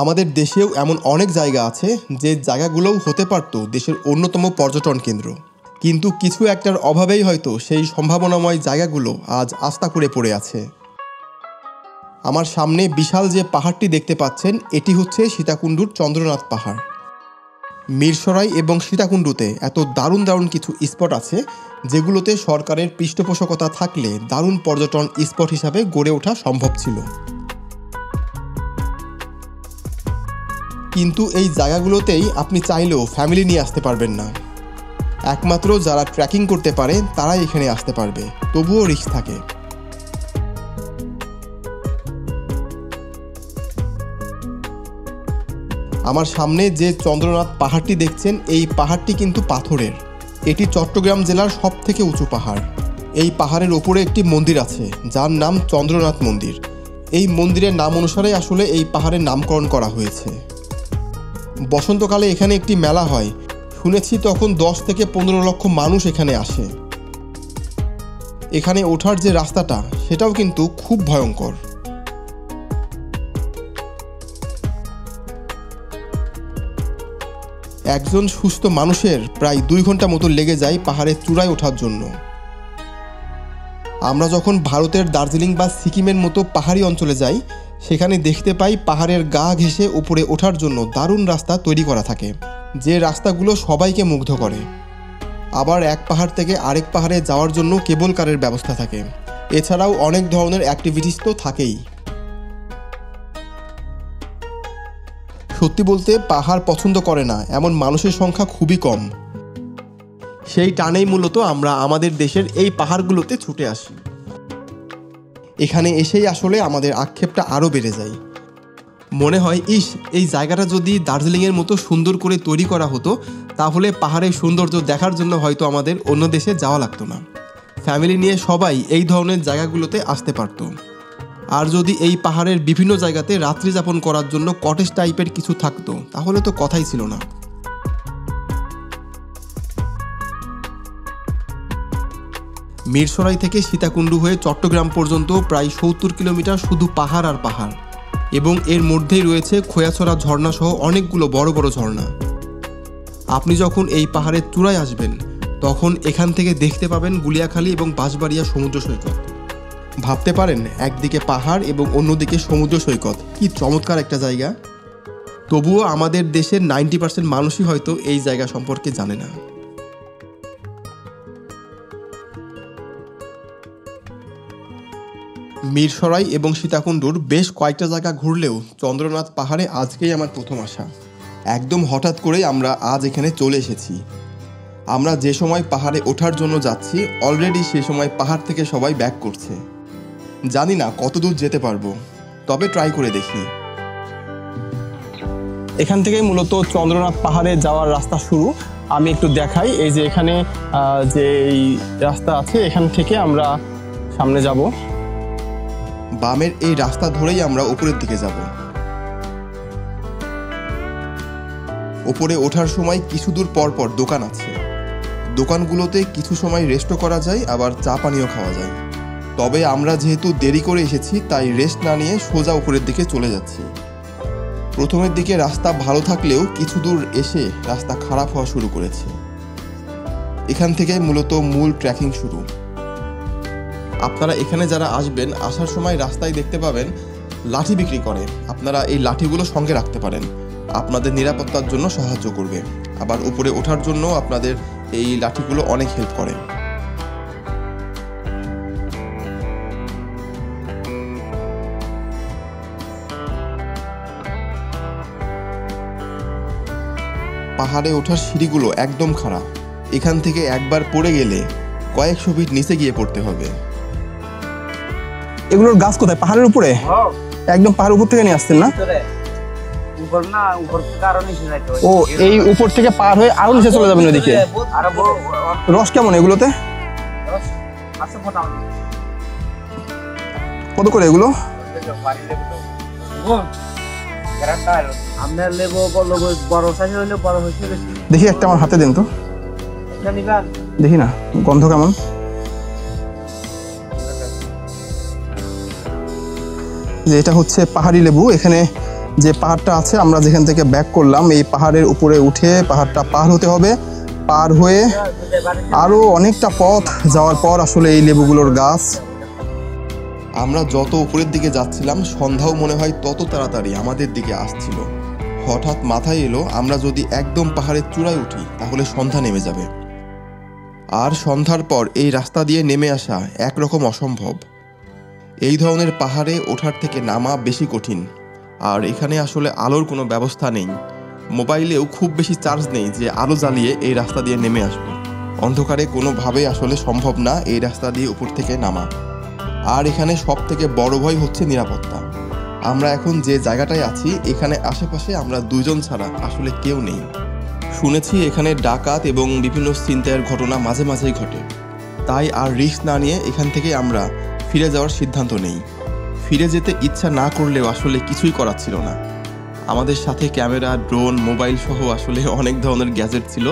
আমাদের দেশেও এমন অনেক জায়গা আছে যে জায়গাগুলোও হতে পারত দেশের অন্যতম পর্যটন কেন্দ্র, কিন্তু কিছু একটার অভাবেই হয়তো সেই সম্ভাবনাময় জায়গাগুলো আজ আস্থা করে পড়ে আছে। আমার সামনে বিশাল যে পাহাড়টি দেখতে পাচ্ছেন, এটি হচ্ছে সীতাকুণ্ডুর চন্দ্রনাথ পাহাড়। মিরসরাই এবং সীতাকুণ্ডুতে এত দারুণ দারুণ কিছু স্পট আছে যেগুলোতে সরকারের পৃষ্ঠপোষকতা থাকলে দারুণ পর্যটন স্পট হিসাবে গড়ে ওঠা সম্ভব ছিল। কিন্তু এই জায়গাগুলোতেই আপনি চাইলেও ফ্যামিলি নিয়ে আসতে পারবেন না। একমাত্র যারা ট্রেকিং করতে পারে তারাই এখানে আসতে পারবে, তবুও রিস্ক থাকে। আমার সামনে যে চন্দ্রনাথ পাহাড়টি দেখছেন, এই পাহাড়টি কিন্তু পাথরের। এটি চট্টগ্রাম জেলার সবথেকে উঁচু পাহাড়। এই পাহাড়ের ওপরে একটি মন্দির আছে যার নাম চন্দ্রনাথ মন্দির। এই মন্দিরের নাম অনুসারে আসলে এই পাহাড়ের নামকরণ করা হয়েছে। বসন্তকালে এখানে একটি মেলা হয়, শুনেছি তখন 10 থেকে 15 লক্ষ মানুষ এখানে আসে। এখানে ওঠার যে রাস্তাটা সেটাও কিন্তু খুব ভয়ঙ্কর। একজন সুস্থ মানুষের প্রায় 2 ঘন্টা মতো লেগে যায় পাহাড়ের চূড়ায় ওঠার জন্য। আমরা যখন ভারতের দার্জিলিং বা সিকিমের মতো পাহাড়ি অঞ্চলে যাই, সেখানে দেখতে পাই পাহাড়ের গা ঘেঁষে উপরে ওঠার জন্য দারুণ রাস্তা তৈরি করা থাকে, যে রাস্তাগুলো সবাইকে মুগ্ধ করে। আবার এক পাহাড় থেকে আরেক পাহাড়ে যাওয়ার জন্য কেবল কারের ব্যবস্থা থাকে। এছাড়াও অনেক ধরনের অ্যাক্টিভিটিস তো থাকেই। সত্যি বলতে পাহাড় পছন্দ করে না এমন মানুষের সংখ্যা খুবই কম। সেই টানেই মূলত আমরা আমাদের দেশের এই পাহাড়গুলোতে ছুটে আসি। এখানে এসেই আসলে আমাদের আক্ষেপটা আরও বেড়ে যায়। মনে হয় এই জায়গাটা যদি দার্জিলিংয়ের মতো সুন্দর করে তৈরি করা হতো, তাহলে পাহাড়ের সৌন্দর্য দেখার জন্য হয়তো আমাদের অন্য দেশে যাওয়া লাগতো না। ফ্যামিলি নিয়ে সবাই এই ধরনের জায়গাগুলোতে আসতে পারত। আর যদি এই পাহাড়ের বিভিন্ন জায়গাতে রাত্রি যাপন করার জন্য কটেজ টাইপের কিছু থাকতো, তাহলে তো কথাই ছিল না। মিরসরাই থেকে সীতাকুণ্ডু হয়ে চট্টগ্রাম পর্যন্ত প্রায় 70 কিলোমিটার শুধু পাহাড় আর পাহাড়, এবং এর মধ্যেই রয়েছে খোয়াছড়া ঝর্ণা সহ অনেকগুলো বড় বড় ঝর্ণা। আপনি যখন এই পাহাড়ের চূড়ায় আসবেন, তখন এখান থেকে দেখতে পাবেন গুলিয়াখালী এবং বাঁশবাড়িয়া সমুদ্র সৈকত। ভাবতে পারেন, একদিকে পাহাড় এবং অন্যদিকে সমুদ্র সৈকত, কি চমৎকার একটা জায়গা। তবুও আমাদের দেশের 90% মানুষই হয়তো এই জায়গা সম্পর্কে জানে না। মিরসরাই এবং সীতাকুণ্ডুর বেশ কয়েকটা জায়গা ঘুরলেও চন্দ্রনাথ পাহাড়ে আজকেই আমার প্রথম আসা। একদম হঠাৎ করেই আমরা আজ এখানে চলে এসেছি। আমরা যে সময় পাহাড়ে ওঠার জন্য যাচ্ছি, অলরেডি সে সময় পাহাড় থেকে সবাই ব্যাক করছে। জানি না কত দূর যেতে পারবো, তবে ট্রাই করে দেখি। এখান থেকে মূলত চন্দ্রনাথ পাহাড়ে যাওয়ার রাস্তা শুরু। আমি একটু দেখাই, এই যে এখানে যে এই রাস্তা আছে, এখান থেকে আমরা সামনে যাব। বামের এই রাস্তা ধরেই আমরা উপরের দিকে যাব। উপরে ওঠার সময় কিছু দূর পর পর দোকান আছে। দোকানগুলোতে কিছু সময় রেস্টও করা যায়, আবার চা পানিও খাওয়া যায়। তবে আমরা যেহেতু দেরি করে এসেছি, তাই রেস্ট না নিয়ে সোজা উপরের দিকে চলে যাচ্ছি। প্রথমের দিকে রাস্তা ভালো থাকলেও কিছু দূর এসে রাস্তা খারাপ হওয়া শুরু করেছে। এখান থেকে মূলত মূল ট্রেকিং শুরু। আপনারা এখানে যারা আসবেন, আসার সময় রাস্তায় দেখতে পাবেন লাঠি বিক্রি করে। আপনারা এই লাঠিগুলো সঙ্গে রাখতে পারেন, আপনাদের নিরাপত্তার জন্য সাহায্য করবে। আবার উপরে ওঠার জন্য আপনাদের এই লাঠিগুলো অনেক হেল্প করে। পাহাড়ে ওঠার সিঁড়িগুলো একদম খারাপ। এখান থেকে একবার পড়ে গেলে কয়েকশো ফিট নিচে গিয়ে পড়তে হবে। এগুলোর গাছ কোথায়? পাহাড়ের উপরে? একদম পাহাড়ের উপর থেকে নিয়ে আসছেন না? ও, এই উপর থেকে পার হয়ে আরো নিচে চলে যাবেন ওইদিকে। রস কেমন এগুলোতে? কত করে এগুলো? দেখি একটা আমার হাতে দেন তো, দেখি না গন্ধ কেমন। যে এটা হচ্ছে পাহাড়ি লেবু। এখানে যে পাহাড়টা আছে আমরা যেখান থেকে ব্যাক করলাম, এই পাহাড়ের উপরে উঠে পাহাড়টা পার হতে হবে। পার হয়ে আরও অনেকটা পথ যাওয়ার পর আসলে এই লেবুগুলোর গাছ। আমরা যত উপরের দিকে যাচ্ছিলাম সন্ধ্যাও মনে হয় তত তাড়াতাড়ি আমাদের দিকে আসছিল। হঠাৎ মাথায় এলো আমরা যদি একদম পাহাড়ের চূড়ায় উঠি তাহলে সন্ধ্যা নেমে যাবে, আর সন্ধ্যার পর এই রাস্তা দিয়ে নেমে আসা একরকম অসম্ভব। এই ধরনের পাহাড়ে ওঠার থেকে নামা বেশি কঠিন, আর এখানে আসলে আলোর কোনো ব্যবস্থা নেই। মোবাইলেও খুব বেশি চার্জ নেই যে আলো জ্বালিয়ে এই রাস্তা দিয়ে নেমে আসবো। অন্ধকারে কোনোভাবেই আসলে সম্ভব না এই রাস্তা দিয়ে উপর থেকে নামা। আর এখানে সব থেকে বড় ভয় হচ্ছে নিরাপত্তা। আমরা এখন যে জায়গাটায় আছি এখানে আশেপাশে আমরা দুজন ছাড়া আসলে কেউ নেই। শুনেছি এখানে ডাকাত এবং বিভিন্ন ছিনতাইয়ের ঘটনা মাঝে মাঝেই ঘটে, তাই আর রিস্ক না নিয়ে এখান থেকে আমরা ফিরে যাওয়ার সিদ্ধান্ত নেই। ফিরে যেতে ইচ্ছা না করলেও আসলে কিছুই করার ছিল না। আমাদের সাথে ক্যামেরা, ড্রোন, মোবাইল সহ আসলে অনেক ধরনের গ্যাজেট ছিল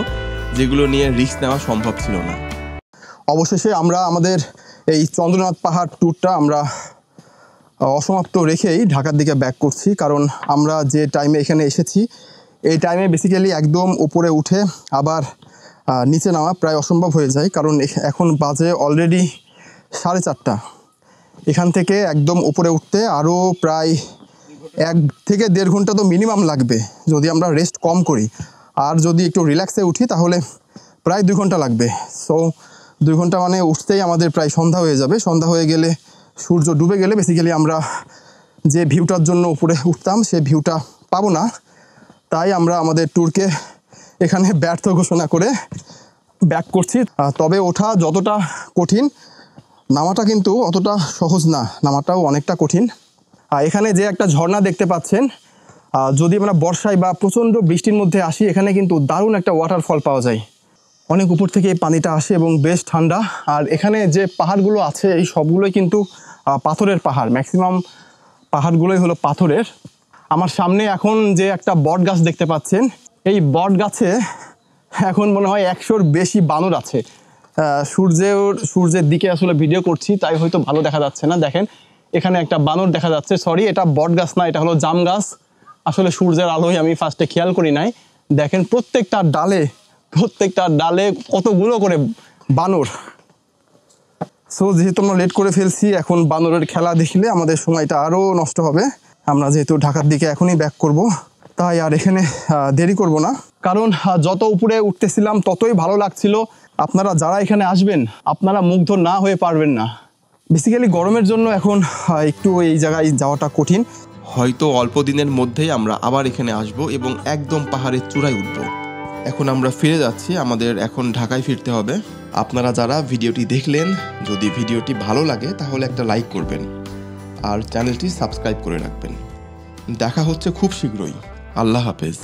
যেগুলো নিয়ে রিস্ক নেওয়া সম্ভব ছিল না। অবশেষে আমরা আমাদের এই চন্দ্রনাথ পাহাড় ট্যুরটা আমরা অসমাপ্ত রেখেই ঢাকার দিকে ব্যাক করছি, কারণ আমরা যে টাইমে এখানে এসেছি এই টাইমে বেসিক্যালি একদম উপরে উঠে আবার নিচে নামা প্রায় অসম্ভব হয়ে যায়, কারণ এখন বাজে অলরেডি 4:30। এখান থেকে একদম উপরে উঠতে আরও প্রায় 1 থেকে 1.5 ঘন্টা তো মিনিমাম লাগবে যদি আমরা রেস্ট কম করি, আর যদি একটু রিল্যাক্সে উঠি তাহলে প্রায় 2 ঘন্টা লাগবে। সো 2 ঘন্টা মানে উঠতেই আমাদের প্রায় সন্ধ্যা হয়ে যাবে। সন্ধ্যা হয়ে গেলে, সূর্য ডুবে গেলে বেসিক্যালি আমরা যে ভিউটার জন্য উপরে উঠতাম সেই ভিউটা পাবো না। তাই আমরা আমাদের ট্যুরকে এখানে ব্যর্থ ঘোষণা করে ব্যাক করছি। তবে ওঠা যতটা কঠিন, নামাটা কিন্তু অতটা সহজ না, নামাটাও অনেকটা কঠিন। এখানে যে একটা ঝর্ণা দেখতে পাচ্ছেন, যদি আমরা বর্ষায় বা প্রচণ্ড বৃষ্টির মধ্যে আসি এখানে কিন্তু দারুণ একটা ওয়াটারফল পাওয়া যায়। অনেক উপর থেকে এই পানিটা আসে এবং বেশ ঠান্ডা। আর এখানে যে পাহাড়গুলো আছে এই সবগুলোই কিন্তু পাথরের পাহাড়, ম্যাক্সিমাম পাহাড়গুলোই হলো পাথরের। আমার সামনে এখন যে একটা বট গাছ দেখতে পাচ্ছেন, এই বট গাছে এখন মনে হয় 100-র বেশি বানর আছে। সূর্যের দিকে আসলে ভিডিও করছি তাই হয়তো ভালো দেখা যাচ্ছে না। দেখেন এখানে একটা বানর দেখা যাচ্ছে। সরি, এটা বট গাছ না, এটা হলো জাম গাছ। আসলে সূর্যের আলোয় আমি ফার্স্টে খেয়াল করি নাই। দেখেন প্রত্যেকটা ডালে কতগুলো করে বানর। সো যেহেতু আমরা লেট করে ফেলছি, এখন বানরের খেলা দেখলে আমাদের সময়টা আরও নষ্ট হবে। আমরা যেহেতু ঢাকার দিকে এখনই ব্যাক করব, তাই আর এখানে দেরি করব না, কারণ যত উপরে উঠতেছিলাম ততই ভালো লাগছিল। আপনারা যারা এখানে আসবেন আপনারা মুগ্ধ না হয়ে পারবেন না। বেসিক্যালি গরমের জন্য এখন একটু এই জায়গায় যাওয়াটা কঠিন। হয়তো অল্প দিনের মধ্যেই আমরা আবার এখানে আসব এবং একদম পাহাড়ের চূড়ায় উঠব। এখন আমরা ফিরে যাচ্ছি, আমাদের এখন ঢাকায় ফিরতে হবে। আপনারা যারা ভিডিওটি দেখলেন, যদি ভিডিওটি ভালো লাগে তাহলে একটা লাইক করবেন আর চ্যানেলটি সাবস্ক্রাইব করে রাখবেন। দেখা হচ্ছে খুব শীঘ্রই। আল্লাহ হাফেজ।